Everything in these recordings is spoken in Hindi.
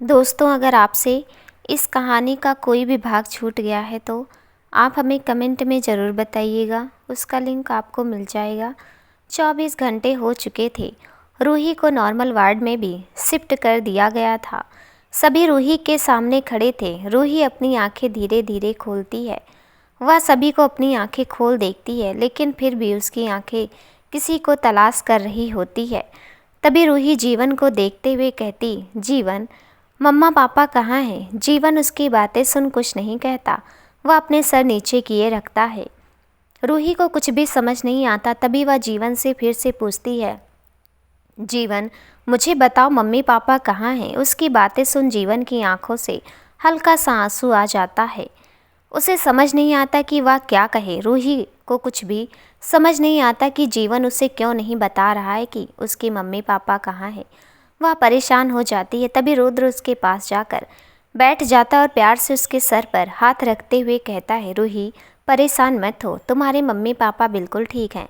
दोस्तों, अगर आपसे इस कहानी का कोई भी भाग छूट गया है तो आप हमें कमेंट में ज़रूर बताइएगा। उसका लिंक आपको मिल जाएगा। 24 घंटे हो चुके थे। रूही को नॉर्मल वार्ड में भी शिफ्ट कर दिया गया था। सभी रूही के सामने खड़े थे। रूही अपनी आंखें धीरे धीरे खोलती है। वह सभी को अपनी आंखें खोल देखती है, लेकिन फिर भी उसकी आंखें किसी को तलाश कर रही होती है। तभी रूही जीवन को देखते हुए कहती, जीवन, मम्मा पापा कहाँ हैं? जीवन उसकी बातें सुन कुछ नहीं कहता। वह अपने सर नीचे किए रखता है। रूही को कुछ भी समझ नहीं आता। तभी वह जीवन से फिर से पूछती है, जीवन, मुझे बताओ मम्मी पापा कहाँ हैं? उसकी बातें सुन जीवन की आंखों से हल्का सा आंसू आ जाता है। उसे समझ नहीं आता कि वह क्या कहे। रूही को कुछ भी समझ नहीं आता कि जीवन उसे क्यों नहीं बता रहा है कि उसके मम्मी पापा कहाँ हैं। वह परेशान हो जाती है। तभी रुद्र उसके पास जाकर बैठ जाता और प्यार से उसके सर पर हाथ रखते हुए कहता है, रूही, परेशान मत हो, तुम्हारे मम्मी पापा बिल्कुल ठीक हैं।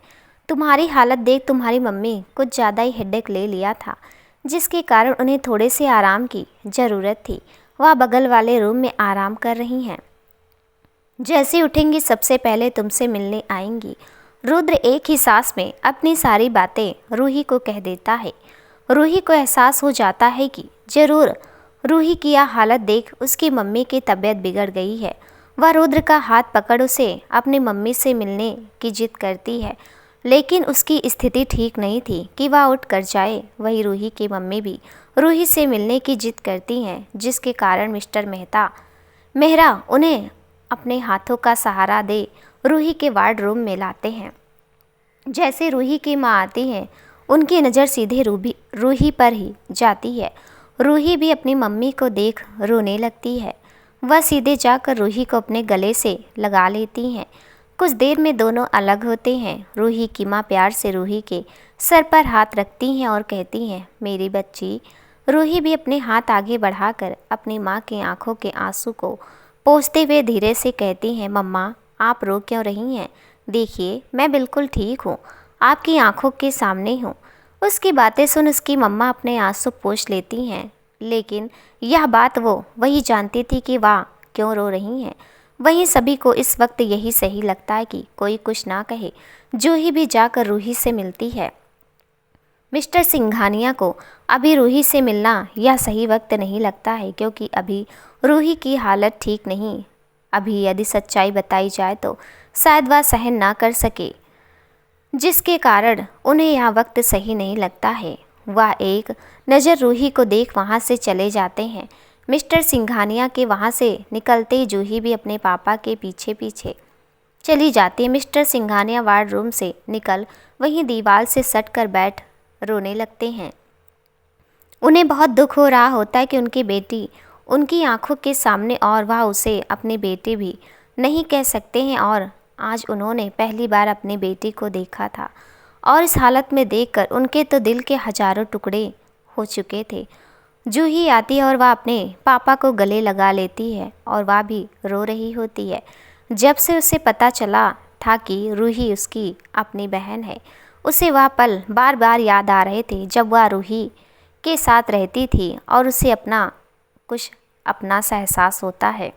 तुम्हारी हालत देख तुम्हारी मम्मी कुछ ज़्यादा ही हेडेक ले लिया था, जिसके कारण उन्हें थोड़े से आराम की ज़रूरत थी। वह बगल वाले रूम में आराम कर रही हैं। जैसे उठेंगी सबसे पहले तुमसे मिलने आएंगी। रुद्र एक ही सांस में अपनी सारी बातें रूही को कह देता है। रूही को एहसास हो जाता है कि जरूर रूही की यह हालत देख उसकी मम्मी की तबीयत बिगड़ गई है। वह रुद्र का हाथ पकड़ उसे अपनी मम्मी से मिलने की जिद करती है, लेकिन उसकी स्थिति ठीक नहीं थी कि वह उठ कर जाए। वही रूही की मम्मी भी रूही से मिलने की जिद करती हैं, जिसके कारण मिस्टर मेहरा उन्हें अपने हाथों का सहारा दे रूही के वार्ड रूम में लाते हैं। जैसे रूही की माँ आती है, उनकी नज़र सीधे रूही पर ही जाती है। रूही भी अपनी मम्मी को देख रोने लगती है। वह सीधे जाकर रूही को अपने गले से लगा लेती हैं। कुछ देर में दोनों अलग होते हैं। रूही की माँ प्यार से रूही के सर पर हाथ रखती हैं और कहती हैं, मेरी बच्ची। रूही भी अपने हाथ आगे बढ़ाकर अपनी माँ की आंखों के आंसू को पोंछते हुए धीरे से कहती हैं, मम्मा, आप रो क्यों रही हैं? देखिए, मैं बिल्कुल ठीक हूँ, आपकी आंखों के सामने हूँ। उसकी बातें सुन उसकी मम्मा अपने आंसू पोंछ लेती हैं, लेकिन यह बात वो वही जानती थी कि वह क्यों रो रही हैं। वहीं सभी को इस वक्त यही सही लगता है कि कोई कुछ ना कहे। जूही भी जाकर रूही से मिलती है। मिस्टर सिंघानिया को अभी रूही से मिलना यह सही वक्त नहीं लगता है, क्योंकि अभी रूही की हालत ठीक नहीं। अभी यदि सच्चाई बताई जाए तो शायद वह सहन ना कर सके, जिसके कारण उन्हें यह वक्त सही नहीं लगता है। वह एक नज़र रूही को देख वहाँ से चले जाते हैं। मिस्टर सिंघानिया के वहाँ से निकलते ही जूही भी अपने पापा के पीछे पीछे चली जाती है। मिस्टर सिंघानिया वार्ड रूम से निकल वहीं दीवार से सट कर बैठ रोने लगते हैं। उन्हें बहुत दुख हो रहा होता है कि उनकी बेटी उनकी आंखों के सामने, और वह उसे अपनी बेटी भी नहीं कह सकते हैं। और आज उन्होंने पहली बार अपनी बेटी को देखा था, और इस हालत में देखकर उनके तो दिल के हजारों टुकड़े हो चुके थे। जूही आती है और वह अपने पापा को गले लगा लेती है, और वह भी रो रही होती है। जब से उसे पता चला था कि रूही उसकी अपनी बहन है, उसे वह पल बार बार याद आ रहे थे जब वह रूही के साथ रहती थी और उसे कुछ अपना सा एहसास होता है।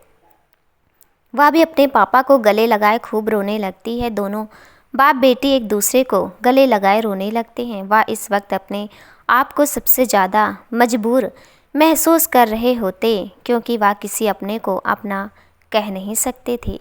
वह भी अपने पापा को गले लगाए खूब रोने लगती है। दोनों बाप बेटी एक दूसरे को गले लगाए रोने लगते हैं। वह इस वक्त अपने आप को सबसे ज़्यादा मजबूर महसूस कर रहे होते, क्योंकि वह किसी अपने को अपना कह नहीं सकते थे।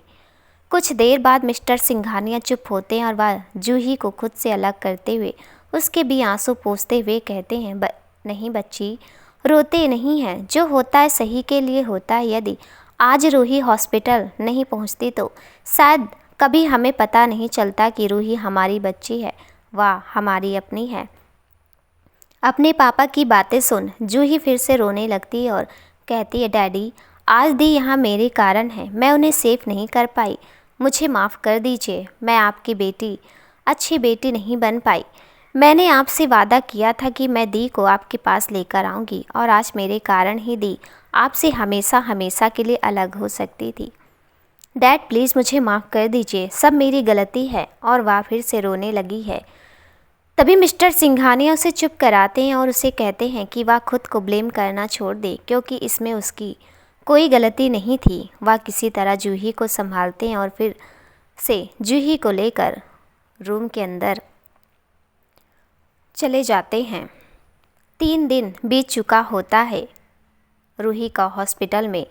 कुछ देर बाद मिस्टर सिंघानिया चुप होते हैं और वह जूही को खुद से अलग करते हुए उसके भी आंसू पोंछते हुए कहते हैं, नहीं बच्ची, रोते नहीं हैं। जो होता है सही के लिए होता है। यदि आज रूही हॉस्पिटल नहीं पहुंचती तो शायद कभी हमें पता नहीं चलता कि रूही हमारी बच्ची है, वह हमारी अपनी है। अपने पापा की बातें सुन जूही फिर से रोने लगती है और कहती है, डैडी, आज दी यहाँ मेरे कारण है। मैं उन्हें सेफ नहीं कर पाई। मुझे माफ़ कर दीजिए। मैं आपकी बेटी अच्छी बेटी नहीं बन पाई। मैंने आपसे वादा किया था कि मैं दी को आपके पास लेकर आऊँगी, और आज मेरे कारण ही दी आपसे हमेशा हमेशा के लिए अलग हो सकती थी। डैड, प्लीज़ मुझे माफ़ कर दीजिए, सब मेरी गलती है। और वह फिर से रोने लगी है। तभी मिस्टर सिंघानिया उसे चुप कराते हैं और उसे कहते हैं कि वह खुद को ब्लेम करना छोड़ दे, क्योंकि इसमें उसकी कोई गलती नहीं थी। वह किसी तरह जूही को संभालते हैं और फिर से जूही को लेकर रूम के अंदर चले जाते हैं। 3 दिन बीत चुका होता है रूही का हॉस्पिटल में।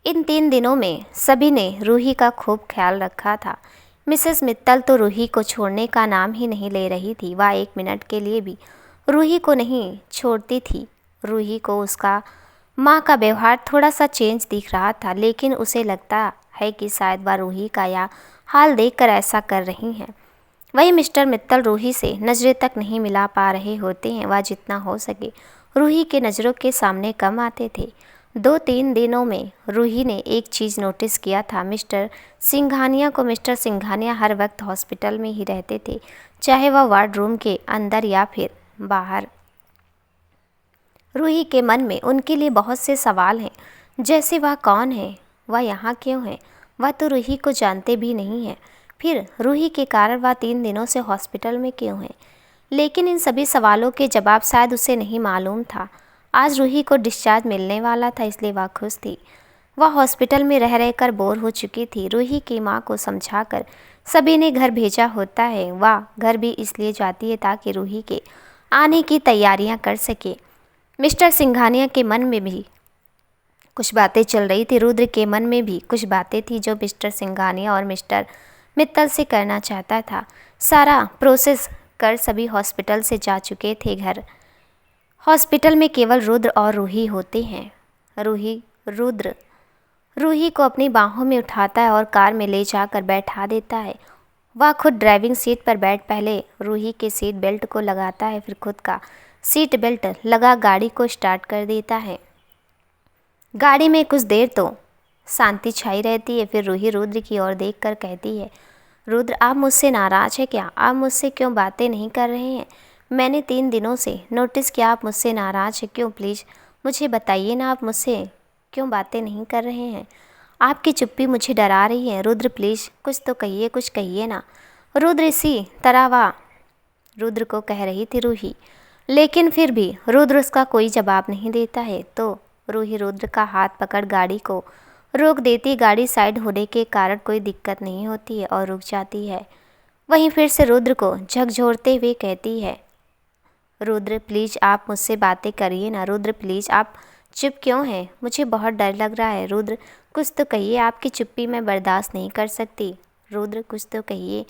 इन 3 दिनों में सभी ने रूही का खूब ख्याल रखा था। मिसेस मित्तल तो रूही को छोड़ने का नाम ही नहीं ले रही थी। वह 1 मिनट के लिए भी रूही को नहीं छोड़ती थी। रूही को उसका माँ का व्यवहार थोड़ा सा चेंज दिख रहा था, लेकिन उसे लगता है कि शायद वह रूही का यह हाल देखकर ऐसा कर रही हैं। वही मिस्टर मित्तल रूही से नज़रें तक नहीं मिला पा रहे होते हैं। वह जितना हो सके रूही के नज़रों के सामने कम आते थे। 2-3 दिनों में रूही ने एक चीज़ नोटिस किया था। मिस्टर सिंघानिया हर वक्त हॉस्पिटल में ही रहते थे, चाहे वह वार्ड रूम के अंदर या फिर बाहर। रूही के मन में उनके लिए बहुत से सवाल हैं, जैसे वह कौन है, वह यहाँ क्यों है, वह तो रूही को जानते भी नहीं है। फिर रूही के कारण वह 3 दिनों से हॉस्पिटल में क्यों है। लेकिन इन सभी सवालों के जवाब शायद उसे नहीं मालूम था। आज रूही को डिस्चार्ज मिलने वाला था, इसलिए वह खुश थी। वह हॉस्पिटल में रह रहकर बोर हो चुकी थी। रूही की माँ को समझाकर सभी ने घर भेजा होता है। वह घर भी इसलिए जाती है ताकि रूही के आने की तैयारियां कर सके। मिस्टर सिंघानिया के मन में भी कुछ बातें चल रही थी। रुद्र के मन में भी कुछ बातें थी जो मिस्टर सिंघानिया और मिस्टर मित्तल से करना चाहता था। सारा प्रोसेस कर सभी हॉस्पिटल से जा चुके थे घर। हॉस्पिटल में केवल रुद्र और रूही होते हैं। रुद्र रूही को अपनी बाहों में उठाता है और कार में ले जाकर बैठा देता है। वह खुद ड्राइविंग सीट पर बैठ पहले रूही के सीट बेल्ट को लगाता है, फिर खुद का सीट बेल्ट लगा गाड़ी को स्टार्ट कर देता है। गाड़ी में कुछ देर तो शांति छाई रहती है। फिर रूही रुद्र की ओर देखकर कहती है, रुद्र आप मुझसे नाराज़ हैं क्या? आप मुझसे क्यों बातें नहीं कर रहे हैं? मैंने 3 दिनों से नोटिस किया आप मुझसे नाराज़ हैं। क्यों? प्लीज़ मुझे बताइए ना, आप मुझसे क्यों बातें नहीं कर रहे हैं? आपकी चुप्पी मुझे डरा रही है। रुद्र प्लीज़ कुछ तो कहिए, कुछ कहिए ना। रुद्र इसी तरह वह रुद्र को कह रही थी रूही, लेकिन फिर भी रुद्र उसका कोई जवाब नहीं देता है। तो रूही रुद्र का हाथ पकड़ गाड़ी को रोक देती। गाड़ी साइड होने के कारण कोई दिक्कत नहीं होती है और रुक जाती है। वहीं फिर से रुद्र को झकझोरते हुए कहती है, रुद्र प्लीज़ आप मुझसे बातें करिए ना। रुद्र प्लीज़ आप चुप क्यों हैं? मुझे बहुत डर लग रहा है। रुद्र कुछ तो कहिए, आपकी चुप्पी मैं बर्दाश्त नहीं कर सकती। रुद्र कुछ तो कहिए।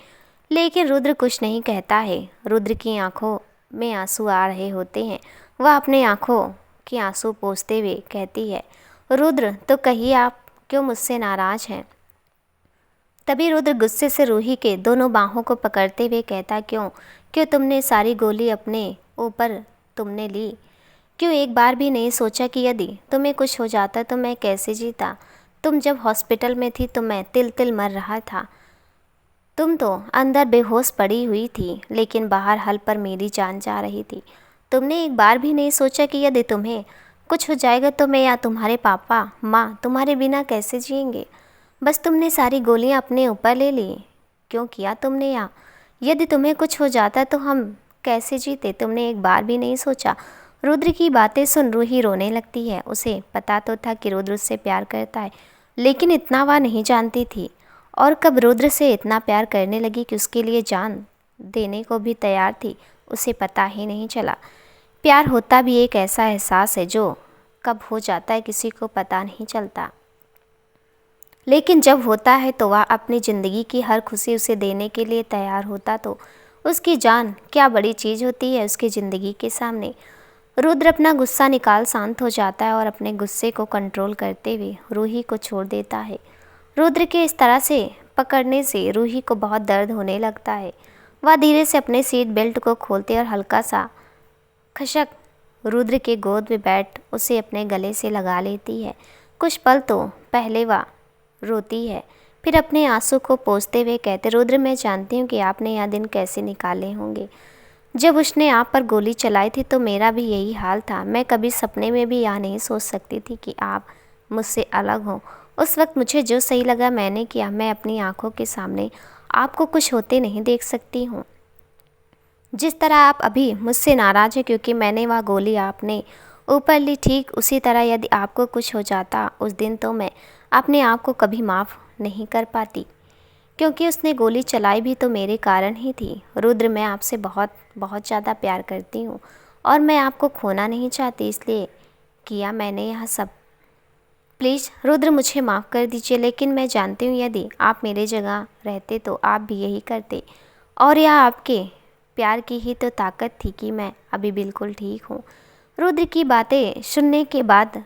लेकिन रुद्र कुछ नहीं कहता है। रुद्र की आंखों में आंसू आ रहे होते हैं। वह अपने आंखों के आंसू पोंछते हुए कहती है, रुद्र तो कहिए आप क्यों मुझसे नाराज़ हैं? तभी रुद्र गुस्से से रूही के दोनों बाहों को पकड़ते हुए कहता, क्यों तुमने सारी गोली अपने ऊपर तुमने ली? क्यों एक बार भी नहीं सोचा कि यदि तुम्हें कुछ हो जाता तो मैं कैसे जीता? तुम जब हॉस्पिटल में थी तो मैं तिल तिल मर रहा था। तुम तो अंदर बेहोश पड़ी हुई थी, लेकिन बाहर हल पर मेरी जान जा रही थी। तुमने एक बार भी नहीं सोचा कि यदि तुम्हें कुछ हो जाएगा तो मैं या तुम्हारे पापा माँ तुम्हारे बिना कैसे जिएंगे? बस तुमने सारी गोलियाँ अपने ऊपर ले ली। क्यों किया तुमने? या यदि तुम्हें कुछ हो जाता तो हम कैसे जीते? तुमने एक बार भी नहीं सोचा। रुद्र की बातें सुन रूही रोने लगती है। उसे पता तो था कि रुद्र उससे प्यार करता है, लेकिन इतना वह नहीं जानती थी। और कब रुद्र से इतना प्यार करने लगी कि उसके लिए जान देने को भी तैयार थी, उसे पता ही नहीं चला। प्यार होता भी एक ऐसा एहसास है जो कब हो जाता है किसी को पता नहीं चलता, लेकिन जब होता है तो वह अपनी ज़िंदगी की हर खुशी उसे देने के लिए तैयार होता। तो उसकी जान क्या बड़ी चीज़ होती है उसकी ज़िंदगी के सामने। रुद्र अपना गुस्सा निकाल शांत हो जाता है और अपने गुस्से को कंट्रोल करते हुए रूही को छोड़ देता है। रुद्र के इस तरह से पकड़ने से रूही को बहुत दर्द होने लगता है। वह धीरे से अपने सीट बेल्ट को खोलते और हल्का सा खशक रुद्र के गोद में बैठ उसे अपने गले से लगा लेती है। कुछ पल तो पहले वह रोती है, फिर अपने आंसू को पोंछते हुए कहते, रुद्र मैं जानती हूँ कि आपने यह दिन कैसे निकाले होंगे। जब उसने आप पर गोली चलाई थी तो मेरा भी यही हाल था। मैं कभी सपने में भी यह नहीं सोच सकती थी कि आप मुझसे अलग हों। उस वक्त मुझे जो सही लगा मैंने किया। मैं अपनी आंखों के सामने आपको कुछ होते नहीं देख सकती हूँ। जिस तरह आप अभी मुझसे नाराज़ हैं क्योंकि मैंने वह गोली आपने ऊपर ली, ठीक उसी तरह यदि आपको कुछ हो जाता उस दिन तो मैं अपने आप को कभी माफ़ नहीं कर पाती, क्योंकि उसने गोली चलाई भी तो मेरे कारण ही थी। रुद्र, मैं आपसे बहुत बहुत ज़्यादा प्यार करती हूँ और मैं आपको खोना नहीं चाहती, इसलिए किया मैंने यह सब। प्लीज़ रुद्र, मुझे माफ़ कर दीजिए, लेकिन मैं जानती हूँ यदि आप मेरे जगह रहते तो आप भी यही करते, और यह आपके प्यार की ही तो ताकत थी कि मैं अभी बिल्कुल ठीक हूँ। रुद्र की बातें सुनने के बाद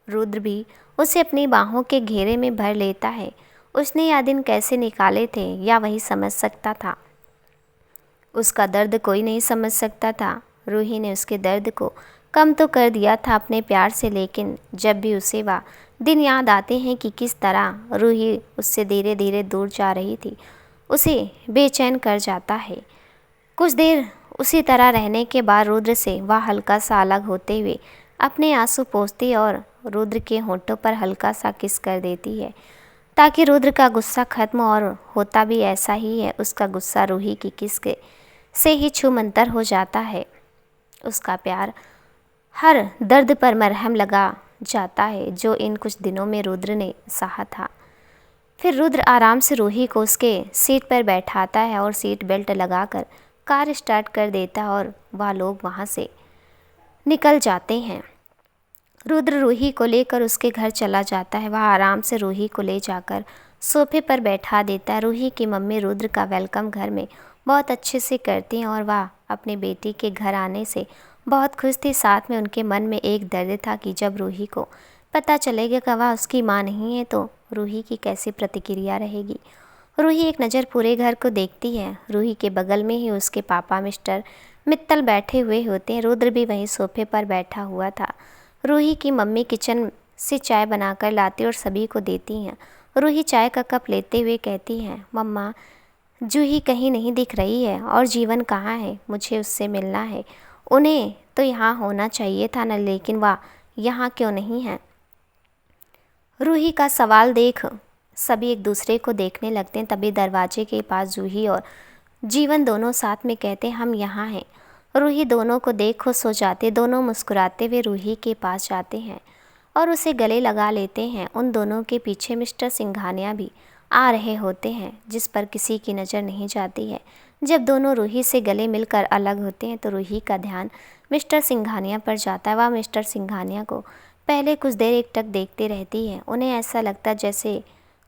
रुद्र भी उसे अपनी बाहों के घेरे में भर लेता है। उसने यह दिन कैसे निकाले थे या वही समझ सकता था। उसका दर्द कोई नहीं समझ सकता था। रूही ने उसके दर्द को कम तो कर दिया था अपने प्यार से, लेकिन जब भी उसे वह दिन याद आते हैं कि किस तरह रूही उससे धीरे धीरे दूर जा रही थी, उसे बेचैन कर जाता है। कुछ देर उसी तरह रहने के बाद रुद्र से वह हल्का सा अलग होते हुए अपने आंसू पोंछती और रुद्र के होठों पर हल्का सा किस कर देती है, ताकि रुद्र का गुस्सा खत्म, और होता भी ऐसा ही है। उसका गुस्सा रूही की किस के से ही छूमंतर हो जाता है। उसका प्यार हर दर्द पर मरहम लगा जाता है जो इन कुछ दिनों में रुद्र ने सहा था। फिर रुद्र आराम से रूही को उसके सीट पर बैठाता है और सीट बेल्ट लगाकर कार स्टार्ट कर देता है और वह लोग वहाँ से निकल जाते हैं। रुद्र रूही को लेकर उसके घर चला जाता है। वह आराम से रूही को ले जाकर सोफे पर बैठा देता है। रूही की मम्मी रुद्र का वेलकम घर में बहुत अच्छे से करती हैं और वह अपने बेटी के घर आने से बहुत खुश थी। साथ में उनके मन में एक दर्द था कि जब रूही को पता चलेगा कि वह उसकी माँ नहीं है तो रूही की कैसी प्रतिक्रिया रहेगी। रूही एक नज़र पूरे घर को देखती है। रूही के बगल में ही उसके पापा मिस्टर मित्तल बैठे हुए होते हैं। रुद्र भी वहीं सोफे पर बैठा हुआ था। रूही की मम्मी किचन से चाय बनाकर लाती और सभी को देती हैं। रूही चाय का कप लेते हुए कहती हैं, मम्मा, जूही कहीं नहीं दिख रही है और जीवन कहाँ है? मुझे उससे मिलना है। उन्हें तो यहाँ होना चाहिए था ना, लेकिन वह यहाँ क्यों नहीं है? रूही का सवाल देख सभी एक दूसरे को देखने लगते हैं। तभी दरवाजे के पास जूही और जीवन दोनों साथ में कहते हैं, हम यहाँ हैं। रूही दोनों को देख खुश हो जाते। दोनों मुस्कुराते हुए रूही के पास जाते हैं और उसे गले लगा लेते हैं। उन दोनों के पीछे मिस्टर सिंघानिया भी आ रहे होते हैं, जिस पर किसी की नज़र नहीं जाती है। जब दोनों रूही से गले मिलकर अलग होते हैं तो रूही का ध्यान मिस्टर सिंघानिया पर जाता है। वह मिस्टर सिंघानिया को पहले कुछ देर एकटक देखते रहती है। उन्हें ऐसा लगता जैसे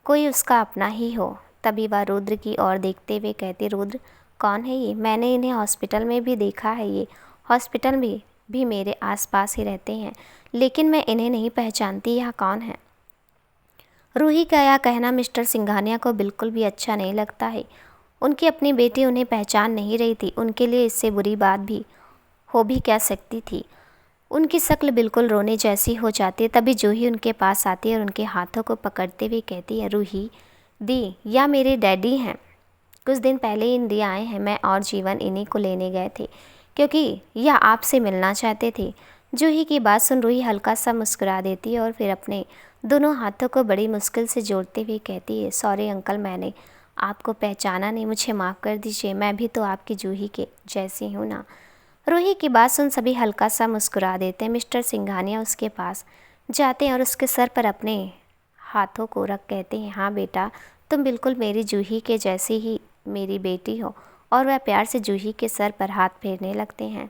कोई उसका अपना ही हो। तभी वह रुद्र की ओर देखते हुए कहती, रुद्र, कौन है ये? मैंने इन्हें हॉस्पिटल में भी देखा है। ये हॉस्पिटल में भी मेरे आसपास ही रहते हैं, लेकिन मैं इन्हें नहीं पहचानती। यह कौन है? रूही का यह कहना मिस्टर सिंघानिया को बिल्कुल भी अच्छा नहीं लगता है। उनकी अपनी बेटी उन्हें पहचान नहीं रही थी। उनके लिए इससे बुरी बात भी हो भी क्या सकती थी। उनकी शक्ल बिल्कुल रोने जैसी हो जाती है। तभी जूही उनके पास आती है और उनके हाथों को पकड़ते हुए कहती है, रूही दी, या मेरे डैडी हैं। कुछ दिन पहले ही इंडिया आए हैं। मैं और जीवन इन्हीं को लेने गए थे क्योंकि यह आपसे मिलना चाहते थे। जूही की बात सुन रूही हल्का सा मुस्कुरा देती है और फिर अपने दोनों हाथों को बड़ी मुश्किल से जोड़ते हुए कहती है, सॉरी अंकल, मैंने आपको पहचाना नहीं, मुझे माफ़ कर दीजिए। मैं भी तो आपकी जूही के जैसी हूँ ना। रूही की बात सुन सभी हल्का सा मुस्कुरा देते हैं। मिस्टर सिंघानिया उसके पास जाते हैं और उसके सर पर अपने हाथों को रख कहते हैं, हाँ बेटा, तुम बिल्कुल मेरी जूही के जैसी ही मेरी बेटी हो। और वह प्यार से जूही के सर पर हाथ फेरने लगते हैं।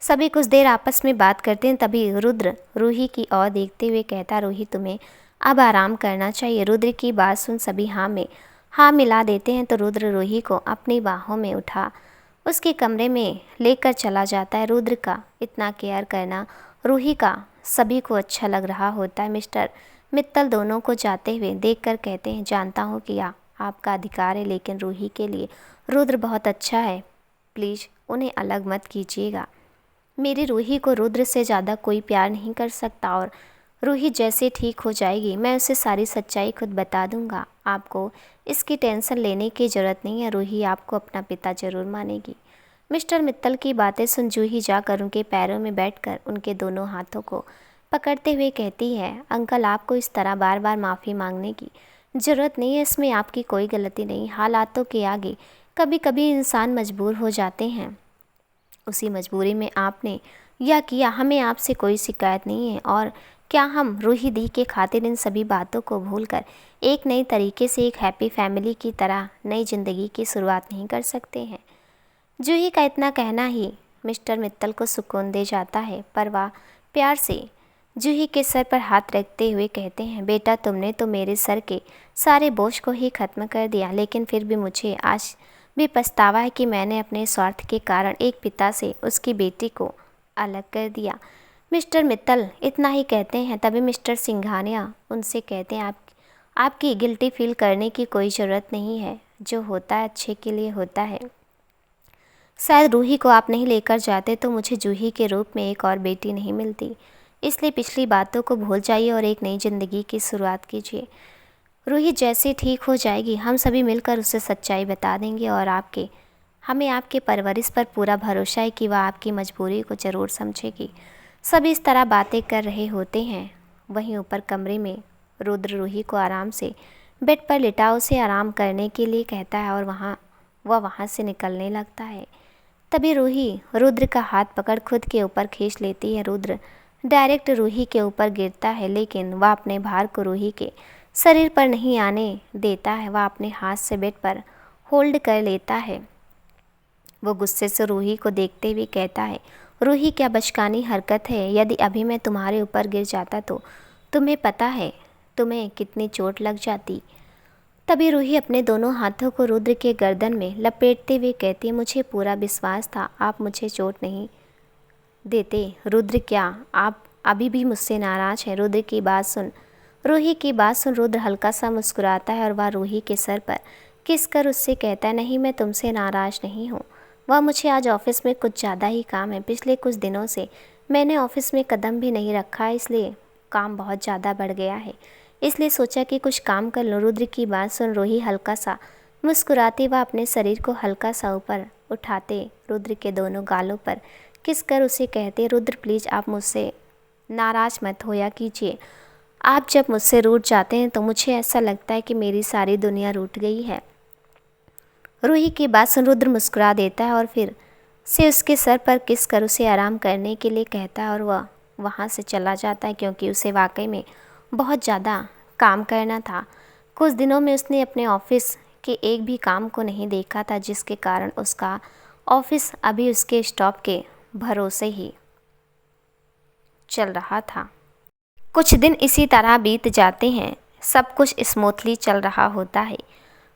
सभी कुछ देर आपस में बात करते हैं। तभी रुद्र रूही की ओर देखते हुए कहता, रूही, तुम्हें अब आराम करना चाहिए। रुद्र की बात सुन सभी हाँ में हाँ मिला देते हैं। तो रुद्र रूही को अपनी बाहों में उठा उसके कमरे में लेकर चला जाता है। रुद्र का इतना केयर करना रूही का सभी को अच्छा लग रहा होता है। मिस्टर मित्तल दोनों को जाते हुए देखकर कहते हैं, जानता हूँ कि आपका अधिकार है, लेकिन रूही के लिए रुद्र बहुत अच्छा है। प्लीज़ उन्हें अलग मत कीजिएगा। मेरी रूही को रुद्र से ज़्यादा कोई प्यार नहीं कर सकता, और रूही जैसे ठीक हो जाएगी मैं उसे सारी सच्चाई खुद बता दूंगा। आपको इसकी टेंशन लेने की ज़रूरत नहीं है। रूही आपको अपना पिता ज़रूर मानेगी। मिस्टर मित्तल की बातें सुन जूही जाकर उनके पैरों में बैठकर उनके दोनों हाथों को पकड़ते हुए कहती है, अंकल, आपको इस तरह बार बार माफ़ी मांगने की ज़रूरत नहीं है। इसमें आपकी कोई गलती नहीं। हालातों के आगे कभी कभी इंसान मजबूर हो जाते हैं। उसी मजबूरी में आपने यह किया। हमें आपसे कोई शिकायत नहीं है। और क्या हम रूही दी के खातिर इन सभी बातों को भूलकर एक नई तरीके से एक हैप्पी फैमिली की तरह नई ज़िंदगी की शुरुआत नहीं कर सकते हैं? जूही का इतना कहना ही मिस्टर मित्तल को सुकून दे जाता है, पर वह प्यार से जूही के सर पर हाथ रखते हुए कहते हैं, बेटा तुमने तो मेरे सर के सारे बोझ को ही ख़त्म कर दिया, लेकिन फिर भी मुझे आज भी पछतावा है कि मैंने अपने स्वार्थ के कारण एक पिता से उसकी बेटी को अलग कर दिया। मिस्टर मित्तल इतना ही कहते हैं, तभी मिस्टर सिंघानिया उनसे कहते हैं, आपकी गिल्टी फील करने की कोई ज़रूरत नहीं है। जो होता है अच्छे के लिए होता है। शायद रूही को आप नहीं लेकर जाते तो मुझे जूही के रूप में एक और बेटी नहीं मिलती। इसलिए पिछली बातों को भूल जाइए और एक नई ज़िंदगी की शुरुआत कीजिए। रूही जैसे ठीक हो जाएगी हम सभी मिलकर उसे सच्चाई बता देंगे और हमें आपके परवरिश पर पूरा भरोसा है कि वह आपकी मजबूरी को ज़रूर समझेगी। सभी इस तरह बातें कर रहे होते हैं। वहीं ऊपर कमरे में रुद्र रूही को आराम से बेड पर लिटा उसे आराम करने के लिए कहता है और वह वहाँ से निकलने लगता है। तभी रूही रुद्र का हाथ पकड़ खुद के ऊपर खींच लेती है। रुद्र डायरेक्ट रूही के ऊपर गिरता है, लेकिन वह अपने भार को रूही के शरीर पर नहीं आने देता है। वह अपने हाथ से बेड पर होल्ड कर लेता है। वो गुस्से से रूही को देखते हुए कहता है, रूही क्या बचकानी हरकत है। यदि अभी मैं तुम्हारे ऊपर गिर जाता तो तुम्हें पता है तुम्हें कितनी चोट लग जाती। तभी रूही अपने दोनों हाथों को रुद्र के गर्दन में लपेटते हुए कहती है, मुझे पूरा विश्वास था आप मुझे चोट नहीं देते। रुद्र क्या आप अभी भी मुझसे नाराज़ हैं? रूही की बात सुन रुद्र हल्का सा मुस्कुराता है और वह रूही के सर पर किस कर उससे कहता है, नहीं मैं तुमसे नाराज़ नहीं हूँ। वह मुझे आज ऑफिस में कुछ ज़्यादा ही काम है। पिछले कुछ दिनों से मैंने ऑफिस में कदम भी नहीं रखा है, इसलिए काम बहुत ज़्यादा बढ़ गया है। इसलिए सोचा कि कुछ काम कर लूँ। रुद्र की बात सुन रूही हल्का सा मुस्कुराती वह अपने शरीर को हल्का सा ऊपर उठाते रुद्र के दोनों गालों पर किस कर उसे कहते, रुद्र प्लीज़ आप मुझसे नाराज़ मत होया कीजिए। आप जब मुझसे रूठ जाते हैं तो मुझे ऐसा लगता है कि मेरी सारी दुनिया रूठ गई है। रूही की बात सुन रुद्र मुस्कुरा देता है और फिर से उसके सर पर किस कर उसे आराम करने के लिए कहता है और वह वहाँ से चला जाता है, क्योंकि उसे वाकई में बहुत ज़्यादा काम करना था। कुछ दिनों में उसने अपने ऑफिस के एक भी काम को नहीं देखा था, जिसके कारण उसका ऑफिस अभी उसके स्टॉप के भरोसे ही चल रहा था। कुछ दिन इसी तरह बीत जाते हैं। सब कुछ स्मूथली चल रहा होता है।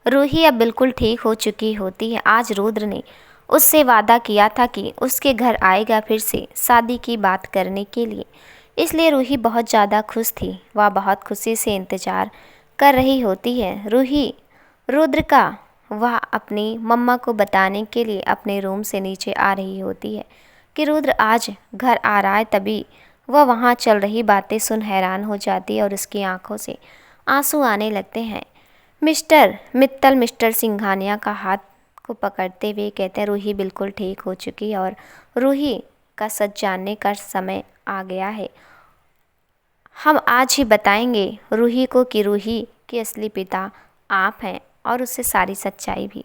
रूही अब बिल्कुल ठीक हो चुकी होती है। आज रुद्र ने उससे वादा किया था कि उसके घर आएगा फिर से शादी की बात करने के लिए, इसलिए रूही बहुत ज़्यादा खुश थी। वह बहुत खुशी से इंतज़ार कर रही होती है। रूही रुद्र का वह अपनी मम्मा को बताने के लिए अपने रूम से नीचे आ रही होती है कि रुद्र आज घर आ रहा है। तभी वह वहाँ चल रही बातें सुन हैरान हो जाती है और उसकी आंखों से आंसू आने लगते हैं। मिस्टर मित्तल मिस्टर सिंघानिया का हाथ को पकड़ते हुए कहते हैं, रूही बिल्कुल ठीक हो चुकी है और रूही का सच जानने का समय आ गया है। हम आज ही बताएंगे रूही को कि रूही के असली पिता आप हैं और उससे सारी सच्चाई भी।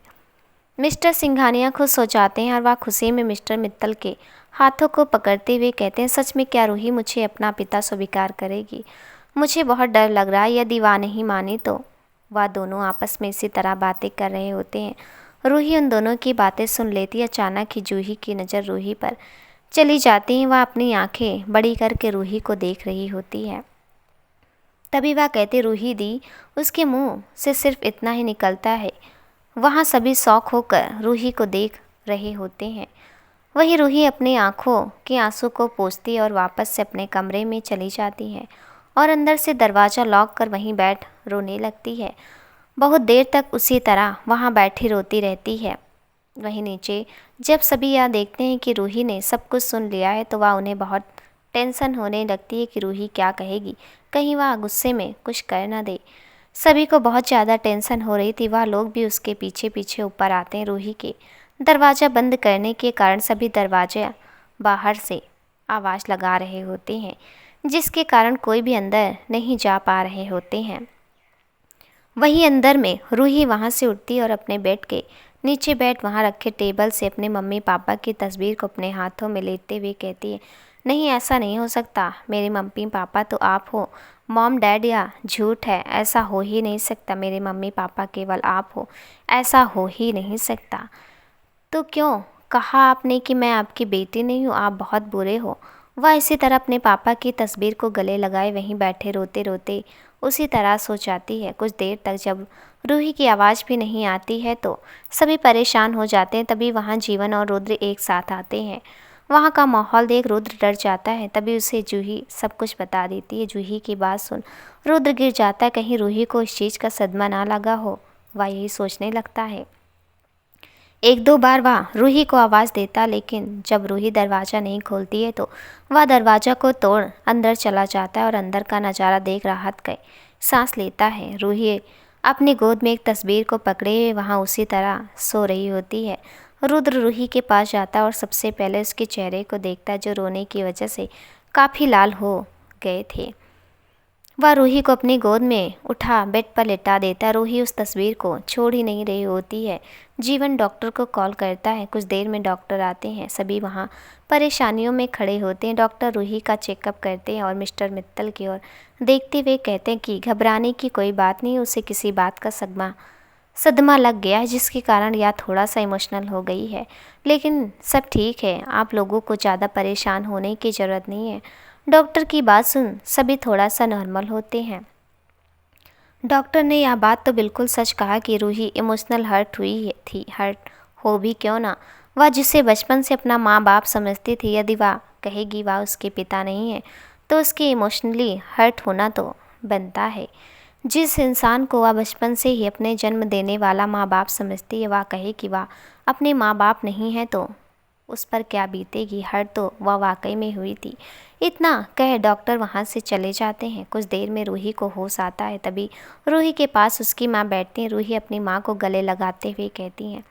मिस्टर सिंघानिया खुश हो जाते हैं और वह खुशी में मिस्टर मित्तल के हाथों को पकड़ते हुए कहते हैं, सच में क्या रूही मुझे अपना पिता स्वीकार करेगी? मुझे बहुत डर लग रहा है। यदि वह नहीं मानी तो। वह दोनों आपस में इसी तरह बातें कर रहे होते हैं। रूही उन दोनों की बातें सुन लेती है। अचानक ही जूही की नज़र रूही पर चली जाती है। वह अपनी आंखें बड़ी करके रूही को देख रही होती है। तभी वह कहते, रूही दी। उसके मुंह से सिर्फ इतना ही निकलता है। वहाँ सभी शौक होकर रूही को देख रहे होते हैं। वही रूही अपनी आंखों के आंसू को पोंछती और वापस से अपने कमरे में चली जाती है और अंदर से दरवाज़ा लॉक कर वहीं बैठ रोने लगती है। बहुत देर तक उसी तरह वहाँ बैठी रोती रहती है। वहीं नीचे जब सभी यह देखते हैं कि रूही ने सब कुछ सुन लिया है तो वह उन्हें बहुत टेंशन होने लगती है कि रूही क्या कहेगी, कहीं वह गुस्से में कुछ कर न दे। सभी को बहुत ज़्यादा टेंशन हो रही थी। वह लोग भी उसके पीछे पीछे ऊपर आते हैं। रूही के दरवाज़ा बंद करने के कारण सभी दरवाजे बाहर से आवाज़ लगा रहे होते हैं, जिसके कारण कोई भी अंदर नहीं जा पा रहे होते हैं। वहीं अंदर में रूही वहाँ से उठती और अपने बेड के नीचे बैठ वहाँ रखे टेबल से अपने मम्मी पापा की तस्वीर को अपने हाथों में लेते हुए कहती है, नहीं ऐसा नहीं हो सकता, मेरे मम्मी पापा तो आप हो, मॉम डैड या झूठ है, ऐसा हो ही नहीं सकता, मेरे मम्मी पापा केवल आप हो, ऐसा हो ही नहीं सकता। तो क्यों कहा आपने कि मैं आपकी बेटी नहीं हूँ, आप बहुत बुरे हो। वह इसी तरह अपने पापा की तस्वीर को गले लगाए वहीं बैठे रोते रोते उसी तरह सो जाती है। कुछ देर तक जब रूही की आवाज़ भी नहीं आती है तो सभी परेशान हो जाते हैं। तभी वहाँ जीवन और रुद्र एक साथ आते हैं। वहाँ का माहौल देख रुद्र डर जाता है। तभी उसे जूही सब कुछ बता देती है। जूही की बात सुन रुद्र गिर जाता है, कहीं रूही को इस चीज़ का सदमा ना लगा हो। वह यही सोचने लगता है। एक दो बार वह रूही को आवाज़ देता, लेकिन जब रूही दरवाज़ा नहीं खोलती है तो वह दरवाज़ा को तोड़ अंदर चला जाता है और अंदर का नज़ारा देख राहत का सांस लेता है। रूही अपनी गोद में एक तस्वीर को पकड़े हुए वहाँ उसी तरह सो रही होती है। रुद्र रूही के पास जाता है और सबसे पहले उसके चेहरे को देखता है, जो रोने की वजह से काफ़ी लाल हो गए थे। वह रूही को अपनी गोद में उठा बेड पर लेटा देता है। रूही उस तस्वीर को छोड़ ही नहीं रही होती है। जीवन डॉक्टर को कॉल करता है। कुछ देर में डॉक्टर आते हैं। सभी वहाँ परेशानियों में खड़े होते हैं। डॉक्टर रूही का चेकअप करते हैं और मिस्टर मित्तल की ओर देखते हुए कहते हैं कि घबराने की कोई बात नहीं, उसे किसी बात का सदमा लग गया है, जिसके कारण यह थोड़ा सा इमोशनल हो गई है, लेकिन सब ठीक है, आप लोगों को ज़्यादा परेशान होने की ज़रूरत नहीं है। डॉक्टर की बात सुन सभी थोड़ा सा नॉर्मल होते हैं। डॉक्टर ने यह बात तो बिल्कुल सच कहा कि रूही इमोशनल हर्ट हुई थी। हर्ट हो भी क्यों ना, वह जिसे बचपन से अपना माँ बाप समझती थी, यदि वह कहेगी वह उसके पिता नहीं है तो उसके इमोशनली हर्ट होना तो बनता है। जिस इंसान को वह बचपन से ही अपने जन्म देने वाला माँ बाप समझती है, वह कहे कि वह अपने माँ बाप नहीं है तो उस पर क्या बीतेगी। हर्ट तो वह वाकई में हुई थी। इतना कह डॉक्टर वहाँ से चले जाते हैं। कुछ देर में रूही को होश आता है। तभी रूही के पास उसकी माँ बैठती है। रूही अपनी माँ को गले लगाते हुए कहती हैं,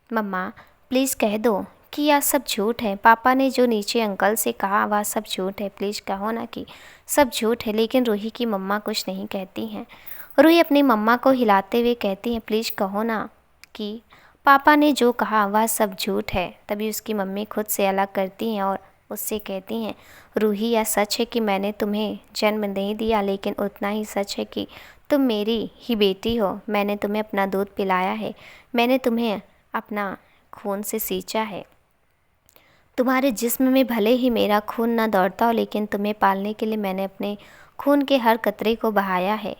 मम्मा प्लीज़ कह दो कि यह सब झूठ है। पापा ने जो नीचे अंकल से कहा वह सब झूठ है। प्लीज़ कहो ना कि सब झूठ है। लेकिन रूही की मम्मा कुछ नहीं कहती हैं। रूही अपनी मम्मा को हिलाते हुए कहती हैं, प्लीज़ कहो ना कि पापा ने जो कहा वह सब झूठ है। तभी उसकी मम्मी खुद से अलग करती हैं और उससे कहती हैं, रूही यह सच है कि मैंने तुम्हें जन्म नहीं दिया, लेकिन उतना ही सच है कि तुम मेरी ही बेटी हो। मैंने तुम्हें अपना दूध पिलाया है, मैंने तुम्हें अपना खून से सींचा है। तुम्हारे जिस्म में भले ही मेरा खून ना दौड़ता हो, लेकिन तुम्हें पालने के लिए मैंने अपने खून के हर कतरे को बहाया है,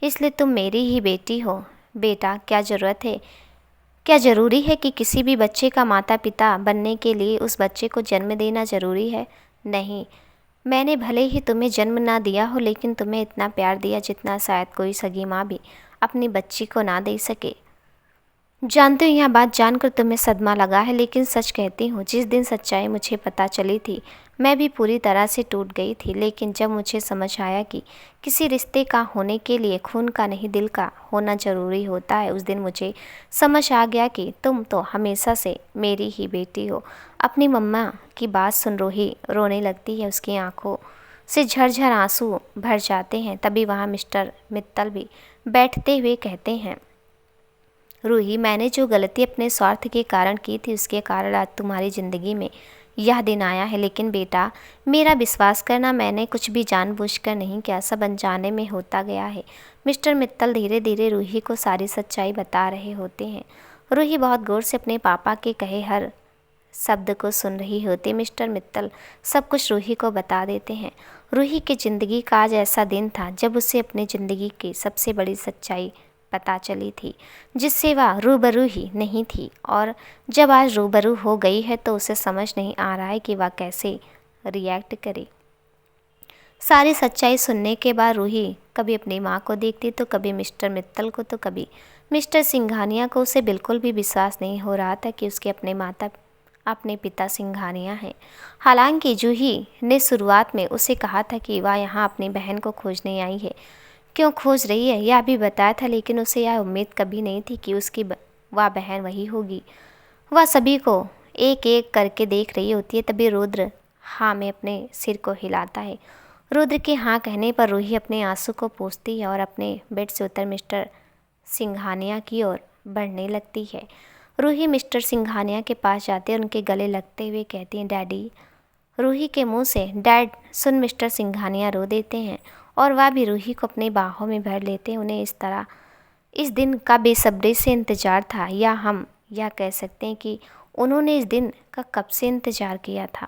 इसलिए तुम मेरी ही बेटी हो। बेटा क्या ज़रूरी है कि किसी भी बच्चे का माता पिता बनने के लिए उस बच्चे को जन्म देना ज़रूरी है? नहीं, मैंने भले ही तुम्हें जन्म ना दिया हो, लेकिन तुम्हें इतना प्यार दिया जितना शायद कोई सगी माँ भी अपनी बच्ची को ना दे सके। जानती हूँ यह बात जानकर तुम्हें सदमा लगा है, लेकिन सच कहती हूँ, जिस दिन सच्चाई मुझे पता चली थी मैं भी पूरी तरह से टूट गई थी। लेकिन जब मुझे समझ आया कि किसी रिश्ते का होने के लिए खून का नहीं दिल का होना ज़रूरी होता है, उस दिन मुझे समझ आ गया कि तुम तो हमेशा से मेरी ही बेटी हो। अपनी मम्मा की बात सुन रूही रोने लगती है। उसकी आंखों से झरझर आंसू भर जाते हैं। तभी वहाँ मिस्टर मित्तल भी बैठते हुए कहते हैं, रूही मैंने जो गलती अपने स्वार्थ के कारण की थी, उसके कारण आज तुम्हारी ज़िंदगी में यह दिन आया है। लेकिन बेटा मेरा विश्वास करना, मैंने कुछ भी जानबूझकर नहीं किया, सब अनजाने में होता गया है। मिस्टर मित्तल धीरे धीरे रूही को सारी सच्चाई बता रहे होते हैं। रूही बहुत गौर से अपने पापा के कहे हर शब्द को सुन रही होती। मिस्टर मित्तल सब कुछ रूही को बता देते हैं। रूही की ज़िंदगी का आज ऐसा दिन था जब उसे अपनी ज़िंदगी की सबसे बड़ी सच्चाई पता चली थी, जिससे वह रूबरू ही नहीं थी। और जब आज रूबरू हो गई है तो उसे समझ नहीं आ रहा है कि वह कैसे रिएक्ट करे। सारी सच्चाई सुनने के बाद रूही कभी अपनी माँ को देखती तो कभी मिस्टर मित्तल को तो कभी मिस्टर सिंघानिया को। उसे बिल्कुल भी विश्वास नहीं हो रहा था कि उसके अपने पिता सिंघानिया हैं। हालांकि जूही ने शुरुआत में उसे कहा था कि वह यहाँ अपनी बहन को खोजने आई है, क्यों खोज रही है यह भी बताया था, लेकिन उसे यह उम्मीद कभी नहीं थी कि उसकी वह बहन वही होगी। वह सभी को एक एक करके देख रही होती है। तभी रुद्र हाँ में अपने सिर को हिलाता है। रुद्र के हाँ कहने पर रूही अपने आंसू को पोंछती है और अपने बेड से उतर मिस्टर सिंघानिया की ओर बढ़ने लगती है। रूही मिस्टर सिंघानिया के पास जाते और उनके गले लगते हुए कहती हैं, डैडी। रूही के मुंह से डैड सुन मिस्टर सिंघानिया रो देते हैं और वह भी रूही को अपनी बाहों में भर लेते हैं। उन्हें इस दिन का बेसब्री से इंतज़ार था, या हम यह कह सकते हैं कि उन्होंने इस दिन का कब से इंतज़ार किया था,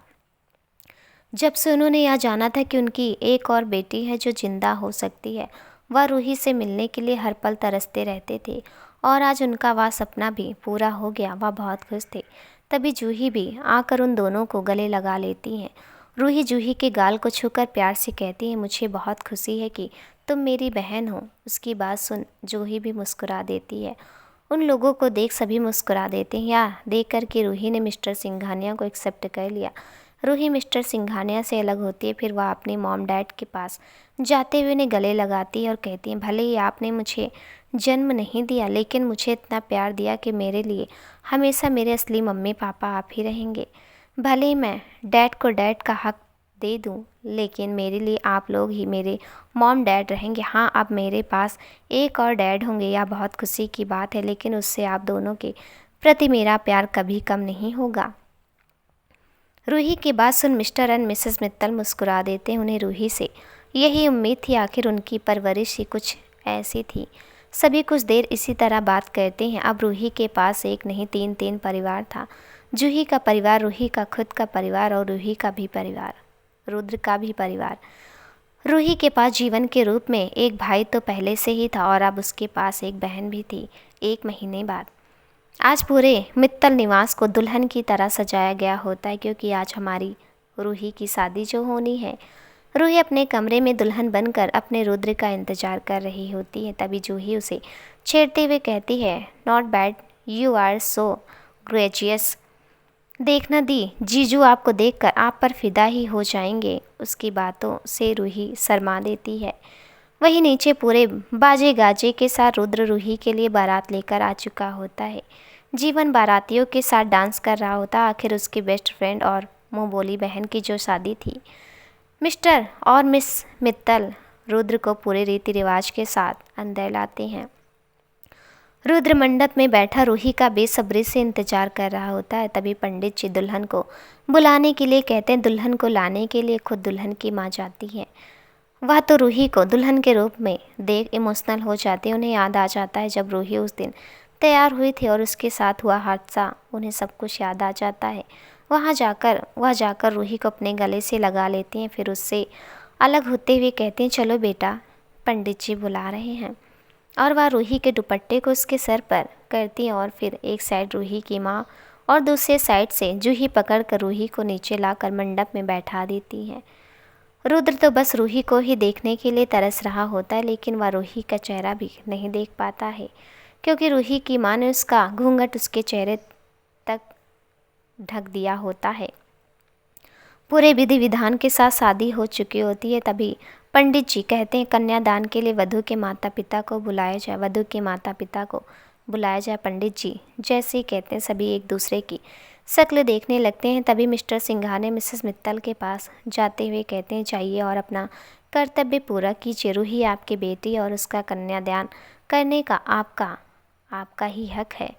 जब से उन्होंने यह जाना था कि उनकी एक और बेटी है जो जिंदा हो सकती है। वह रूही से मिलने के लिए हर पल तरसते रहते थे और आज उनका वह सपना भी पूरा हो गया। वह बहुत खुश थे। तभी जूही भी आकर उन दोनों को गले लगा लेती हैं। रूही जूही के गाल को छूकर प्यार से कहती है, मुझे बहुत खुशी है कि तुम मेरी बहन हो। उसकी बात सुन जूही भी मुस्कुरा देती है। उन लोगों को देख सभी मुस्कुरा देते हैं। या देख कर के रूही ने मिस्टर सिंघानिया को एक्सेप्ट कर लिया। रूही मिस्टर सिंघानिया से अलग होती है। फिर वह अपने मॉम डैड के पास जाते हुए उन्हें गले लगाती है और कहती हैं, भले ही आपने मुझे जन्म नहीं दिया, लेकिन मुझे इतना प्यार दिया कि मेरे लिए हमेशा मेरे असली मम्मी पापा आप ही रहेंगे। भले ही मैं डैड को डैड का हक दे दूं, लेकिन मेरे लिए आप लोग ही मेरे मॉम डैड रहेंगे। हाँ, अब मेरे पास एक और डैड होंगे, यह बहुत खुशी की बात है, लेकिन उससे आप दोनों के प्रति मेरा प्यार कभी कम नहीं होगा। रूही की बात सुन मिस्टर एंड मिसेस मित्तल मुस्कुरा देते हैं। उन्हें रूही से यही उम्मीद थी, आखिर उनकी परवरिश ही कुछ ऐसी थी। सभी कुछ देर इसी तरह बात करते हैं। अब रूही के पास एक नहीं तीन परिवार था। जूही का परिवार, रूही का खुद का परिवार और रूही का भी परिवार, रुद्र का भी परिवार। रूही के पास जीवन के रूप में एक भाई तो पहले से ही था और अब उसके पास एक बहन भी थी। 1 महीने बाद आज पूरे मित्तल निवास को दुल्हन की तरह सजाया गया होता है, क्योंकि आज हमारी रूही की शादी जो होनी है। रूही अपने कमरे में दुल्हन बनकर अपने रुद्र का इंतजार कर रही होती है। तभी जूही उसे छेड़ते हुए कहती है, not bad, you are so gracious. देखना दी, जीजू आपको देखकर आप पर फिदा ही हो जाएंगे। उसकी बातों से रूही शर्मा देती है। वहीं नीचे पूरे बाजे गाजे के साथ रुद्र रूही के लिए बारात लेकर आ चुका होता है। जीवन बारातियों के साथ डांस कर रहा होता। आखिर उसकी बेस्ट फ्रेंड और मुँह बोली बहन की जो शादी थी। मिस्टर और मिस मित्तल रुद्र को पूरे रीति रिवाज के साथ अंदर लाते हैं। रुद्र मंडप में बैठा रूही का बेसब्री से इंतजार कर रहा होता है। तभी पंडित जी दुल्हन को बुलाने के लिए कहते हैं। दुल्हन को लाने के लिए खुद दुल्हन की माँ जाती है। वह तो रूही को दुल्हन के रूप में देख इमोशनल हो जाती है। उन्हें याद आ जाता है जब रूही उस दिन तैयार हुई थी और उसके साथ हुआ हादसा। उन्हें सब कुछ याद आ जाता है। वह जाकर रूही को अपने गले से लगा लेती हैं। फिर उससे अलग होते हुए कहते हैं, चलो बेटा, पंडित जी बुला रहे हैं। और वह रूही के दुपट्टे को उसके सर पर करती हैं और फिर एक साइड रूही की माँ और दूसरे साइड से जूही पकड़कर रूही को नीचे लाकर मंडप में बैठा देती हैं। रुद्र तो बस रूही को ही देखने के लिए तरस रहा होता है, लेकिन वह रूही का चेहरा भी नहीं देख पाता है, क्योंकि रूही की माँ ने उसका घूंघट उसके चेहरे तक ढक दिया होता है। पूरे विधि विधान के साथ शादी हो चुकी होती है। तभी पंडित जी कहते हैं, कन्यादान के लिए वधू के माता पिता को बुलाया जाए। वधू के माता पिता को बुलाया जाए। पंडित जी जैसे ही कहते हैं, सभी एक दूसरे की शक्ल देखने लगते हैं। तभी मिस्टर सिंघानिया मिसेस मित्तल के पास जाते हुए कहते हैं, जाइए और अपना कर्तव्य पूरा कीजिए। रूही आपकी बेटी और उसका कन्यादान करने का आपका ही हक है।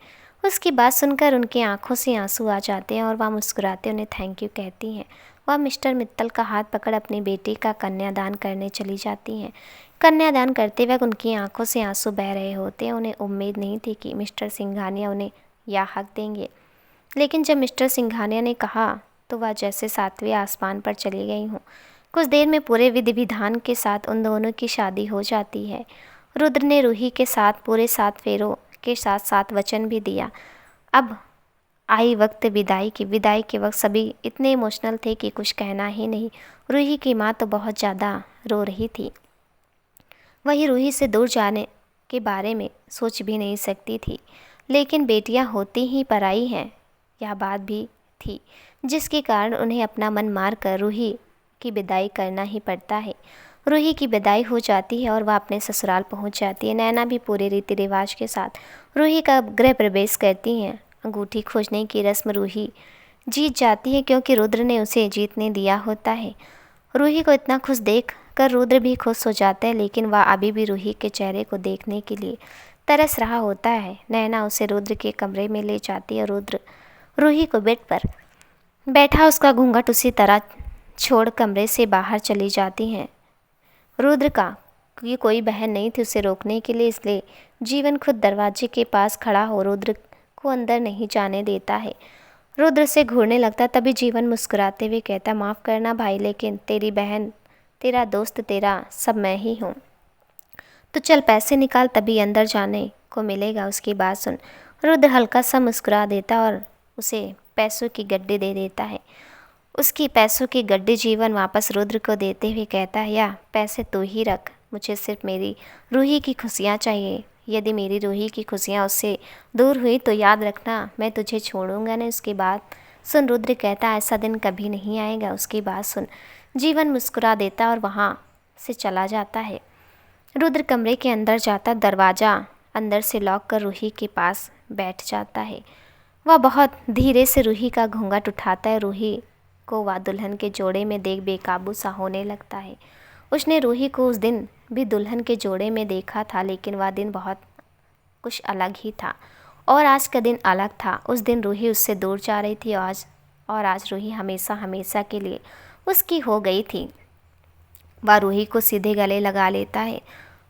उसकी बात सुनकर उनकी आंखों से आंसू आ जाते हैं और वह मुस्कुराते उन्हें थैंक यू कहती हैं। वह मिस्टर मित्तल का हाथ पकड़ अपनी बेटी का कन्यादान करने चली जाती हैं। कन्यादान करते वक्त उनकी आंखों से आंसू बह रहे होते हैं। उन्हें उम्मीद नहीं थी कि मिस्टर सिंघानिया उन्हें यह हक देंगे, लेकिन जब मिस्टर सिंघानिया ने कहा तो वह जैसे 7वें आसमान पर चली गई हूँ। कुछ देर में पूरे विधि विधान के साथ उन दोनों की शादी हो जाती है। रुद्र ने रूही के साथ पूरे 7 फेरों के साथ 7 वचन भी दिया। अब आई वक्त विदाई की। विदाई के वक्त सभी इतने इमोशनल थे कि कुछ कहना ही नहीं। रूही की माँ तो बहुत ज़्यादा रो रही थी। वही रूही से दूर जाने के बारे में सोच भी नहीं सकती थी, लेकिन बेटियाँ होती ही पराई हैं, यह बात भी थी, जिसके कारण उन्हें अपना मन मार कर रूही की विदाई करना ही पड़ता है। रूही की विदाई हो जाती है और वह अपने ससुराल पहुंच जाती है। नैना भी पूरे रीति रिवाज के साथ रूही का गृह प्रवेश करती हैं। अंगूठी खोजने की रस्म रूही जीत जाती है, क्योंकि रुद्र ने उसे जीतने दिया होता है। रूही को इतना खुश देख कर रुद्र भी खुश हो जाता है, लेकिन वह अभी भी रूही के चेहरे को देखने के लिए तरस रहा होता है। नैना उसे रुद्र के कमरे में ले जाती है। रुद्र रूही को बेड पर बैठा उसका घूंघट उसी तरह छोड़ कमरे से बाहर चली जाती हैं। रुद्र का कि कोई बहन नहीं थी उसे रोकने के लिए, इसलिए जीवन खुद दरवाजे के पास खड़ा हो रुद्र को अंदर नहीं जाने देता है। रुद्र से घूरने लगता, तभी जीवन मुस्कुराते हुए कहता, माफ़ करना भाई, लेकिन तेरी बहन, तेरा दोस्त, तेरा सब मैं ही हूँ। तो चल पैसे निकाल, तभी अंदर जाने को मिलेगा। उसकी बात सुन रुद्र हल्का सा मुस्कुरा देता और उसे पैसों की गड्डी दे देता है। उसकी पैसों की गड्डी जीवन वापस रुद्र को देते हुए कहता है, या पैसे तू ही रख, मुझे सिर्फ मेरी रूही की खुशियाँ चाहिए। यदि मेरी रूही की खुशियाँ उससे दूर हुई तो याद रखना, मैं तुझे छोड़ूंगा नहीं। उसकी बात सुन रुद्र कहता, ऐसा दिन कभी नहीं आएगा। उसकी बात सुन जीवन मुस्कुरा देता और वहाँ से चला जाता है। रुद्र कमरे के अंदर जाता, दरवाज़ा अंदर से लॉक कर रूही के पास बैठ जाता है। वह बहुत धीरे से रूही का घूंघट उठाता है। रूही को वह दुल्हन के जोड़े में देख बेकाबू सा होने लगता है। उसने रूही को उस दिन भी दुल्हन के जोड़े में देखा था, लेकिन वह दिन बहुत कुछ अलग ही था और आज का दिन अलग था। उस दिन रूही उससे दूर जा रही थी और आज रूही हमेशा हमेशा के लिए उसकी हो गई थी। वह रूही को सीधे गले लगा लेता है।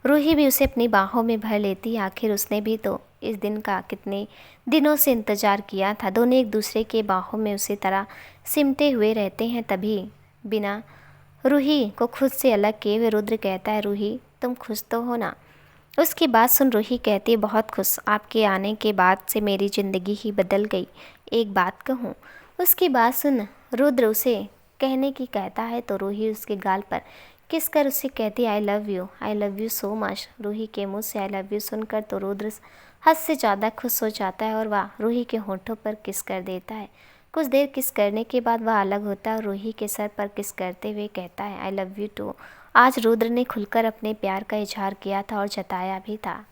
रूही भी उसे अपनी बाहों में भर लेती है। आखिर उसने भी तो इस दिन का कितने दिनों से इंतज़ार किया था। दोनों एक दूसरे के बाहों में उसी तरह सिमटे हुए रहते हैं। तभी बिना रूही को खुद से अलग किए हुए रुद्र कहता है, रूही तुम खुश तो हो ना? उसकी बात सुन रूही कहती है, बहुत खुश, आपके आने के बाद से मेरी ज़िंदगी ही बदल गई। एक बात कहूँ? उसकी बात सुन रुद्र उसे कहने की कहता है तो रूही उसके गाल पर किस कर उसे कहती, I love you so much. Roohi के मुंह से आई लव यू सुनकर तो रुद्र हद से ज़्यादा खुश हो जाता है और वह रूही के होठों पर किस कर देता है। कुछ देर किस करने के बाद वह अलग होता है और रूही के सर पर किस करते हुए कहता है, आई लव यू टू। आज रुद्र ने खुलकर अपने प्यार का इजहार किया था और जताया भी था।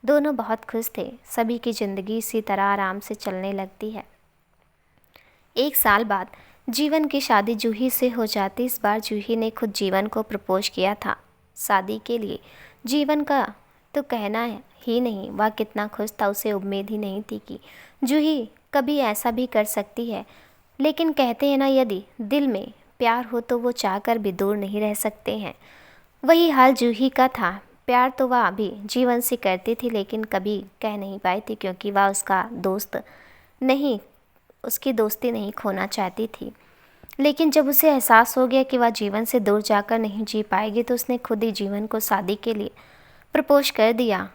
दोनों बहुत खुश थे। सभी की ज़िंदगी इसी तरह आराम से चलने लगती है। एक साल बाद जीवन की शादी जूही से हो जाती। इस बार जूही ने खुद जीवन को प्रपोज किया था शादी के लिए। जीवन का तो कहना ही नहीं, वह कितना खुश था। उसे उम्मीद ही नहीं थी कि जूही कभी ऐसा भी कर सकती है। लेकिन कहते हैं ना, यदि दिल में प्यार हो तो वो चाहकर भी दूर नहीं रह सकते हैं। वही हाल जूही का था। प्यार तो वह भी जीवन से करती थी, लेकिन कभी कह नहीं पाई थी क्योंकि वह उसका दोस्त नहीं, उसकी दोस्ती नहीं खोना चाहती थी। लेकिन जब उसे एहसास हो गया कि वह जीवन से दूर जाकर नहीं जी पाएगी तो उसने खुद ही जीवन को शादी के लिए प्रपोज कर दिया।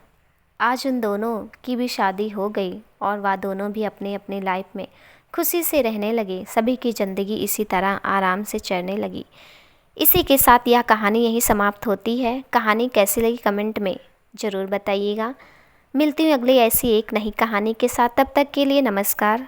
आज उन दोनों की भी शादी हो गई और वह दोनों भी अपनी अपनी लाइफ में खुशी से रहने लगे। सभी की ज़िंदगी इसी तरह आराम से चलने लगी। इसी के साथ यह कहानी यहीं समाप्त होती है। कहानी कैसी लगी कमेंट में ज़रूर बताइएगा। मिलती हूँ अगली ऐसी एक नई कहानी के साथ। तब तक के लिए नमस्कार।